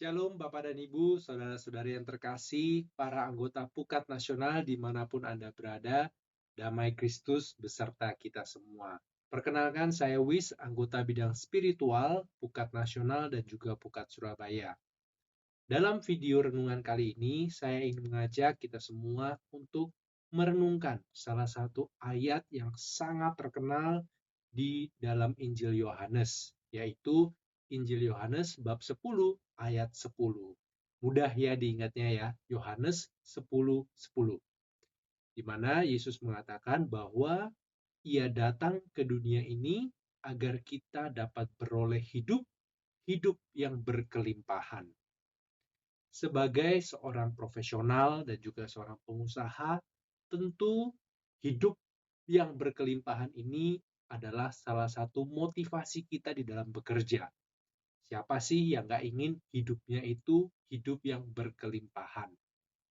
Shalom Bapak dan Ibu, saudara-saudari yang terkasih, para anggota Pukat Nasional dimanapun Anda berada, damai Kristus beserta kita semua. Perkenalkan saya Wis, anggota bidang spiritual, Pukat Nasional dan juga Pukat Surabaya. Dalam video renungan kali ini, saya ingin mengajak kita semua untuk merenungkan salah satu ayat yang sangat terkenal di dalam Injil Yohanes, yaitu Injil Yohanes bab 10 ayat 10. Mudah ya diingatnya ya, Yohanes 10:10. Di mana Yesus mengatakan bahwa Ia datang ke dunia ini agar kita dapat beroleh hidup yang berkelimpahan. Sebagai seorang profesional dan juga seorang pengusaha, tentu hidup yang berkelimpahan ini adalah salah satu motivasi kita di dalam bekerja. Siapa sih yang nggak ingin hidupnya itu hidup yang berkelimpahan?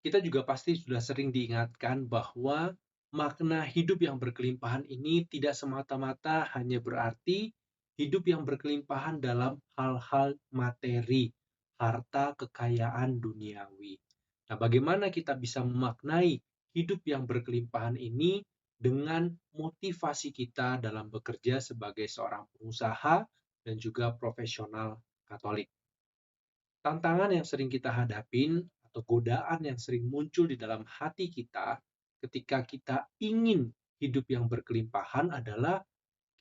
Kita juga pasti sudah sering diingatkan bahwa makna hidup yang berkelimpahan ini tidak semata-mata hanya berarti hidup yang berkelimpahan dalam hal-hal materi, harta, kekayaan duniawi. Nah, bagaimana kita bisa memaknai hidup yang berkelimpahan ini dengan motivasi kita dalam bekerja sebagai seorang pengusaha dan juga profesional Katolik? Tantangan yang sering kita hadapin atau godaan yang sering muncul di dalam hati kita ketika kita ingin hidup yang berkelimpahan adalah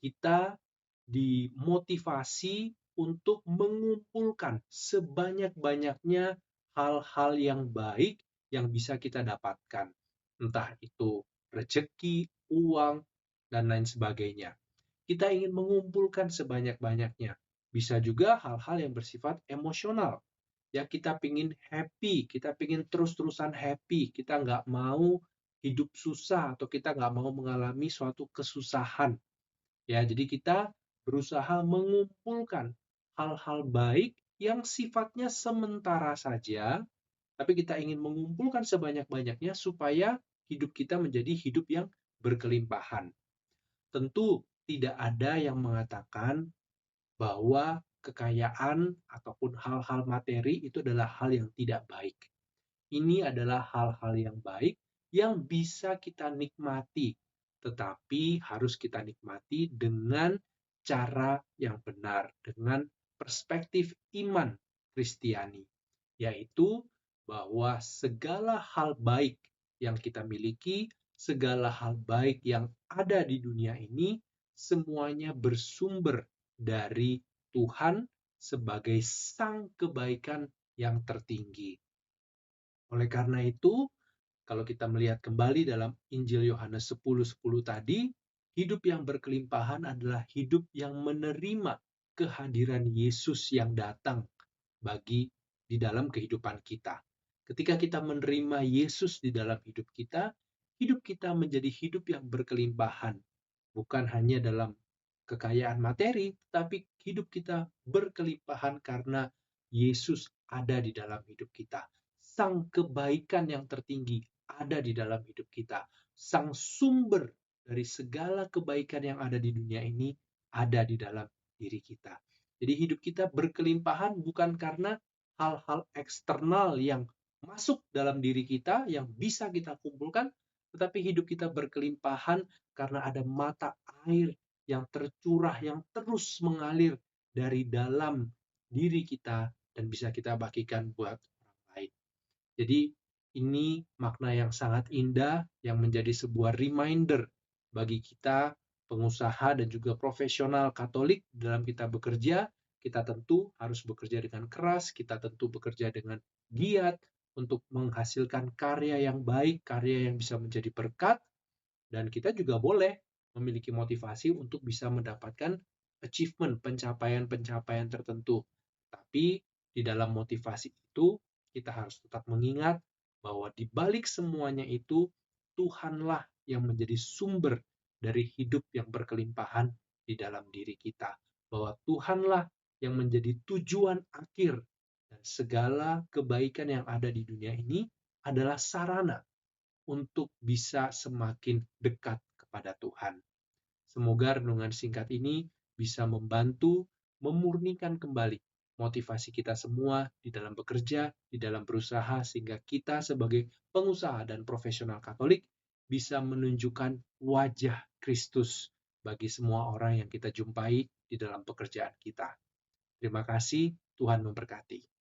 kita dimotivasi untuk mengumpulkan sebanyak-banyaknya hal-hal yang baik yang bisa kita dapatkan. Entah itu rezeki, uang, dan lain sebagainya. Kita ingin mengumpulkan sebanyak-banyaknya. Bisa juga hal-hal yang bersifat emosional. Ya, kita pingin happy, kita pingin terus-terusan happy, kita nggak mau hidup susah atau kita nggak mau mengalami suatu kesusahan. Ya, jadi kita berusaha mengumpulkan hal-hal baik yang sifatnya sementara saja, tapi kita ingin mengumpulkan sebanyak-banyaknya supaya hidup kita menjadi hidup yang berkelimpahan. Tentu tidak ada yang mengatakan bahwa kekayaan ataupun hal-hal materi itu adalah hal yang tidak baik. Ini adalah hal-hal yang baik yang bisa kita nikmati, tetapi harus kita nikmati dengan cara yang benar, dengan perspektif iman Kristiani, yaitu bahwa segala hal baik yang kita miliki, segala hal baik yang ada di dunia ini, semuanya bersumber dari Tuhan sebagai sang kebaikan yang tertinggi. Oleh karena itu, kalau kita melihat kembali dalam Injil Yohanes 10:10 tadi, hidup yang berkelimpahan adalah hidup yang menerima kehadiran Yesus yang datang bagi di dalam kehidupan kita. Ketika kita menerima Yesus di dalam hidup kita menjadi hidup yang berkelimpahan. Bukan hanya dalam kekayaan materi, tapi hidup kita berkelimpahan karena Yesus ada di dalam hidup kita. Sang kebaikan yang tertinggi ada di dalam hidup kita. Sang sumber dari segala kebaikan yang ada di dunia ini ada di dalam diri kita. Jadi hidup kita berkelimpahan bukan karena hal-hal eksternal yang masuk dalam diri kita yang bisa kita kumpulkan, tetapi hidup kita berkelimpahan karena ada mata air yang tercurah, yang terus mengalir dari dalam diri kita dan bisa kita bagikan buat orang lain. Jadi ini makna yang sangat indah yang menjadi sebuah reminder bagi kita pengusaha dan juga profesional Katolik dalam kita bekerja. Kita tentu harus bekerja dengan keras, kita tentu bekerja dengan giat untuk menghasilkan karya yang baik, karya yang bisa menjadi berkat, dan kita juga boleh memiliki motivasi untuk bisa mendapatkan achievement, pencapaian-pencapaian tertentu. Tapi di dalam motivasi itu, kita harus tetap mengingat bahwa di balik semuanya itu, Tuhanlah yang menjadi sumber dari hidup yang berkelimpahan di dalam diri kita. Bahwa Tuhanlah yang menjadi tujuan akhir dan segala kebaikan yang ada di dunia ini adalah sarana untuk bisa semakin dekat kepada Tuhan. Semoga renungan singkat ini bisa membantu memurnikan kembali motivasi kita semua di dalam bekerja, di dalam berusaha, sehingga kita sebagai pengusaha dan profesional Katolik bisa menunjukkan wajah Kristus bagi semua orang yang kita jumpai di dalam pekerjaan kita. Terima kasih, Tuhan memberkati.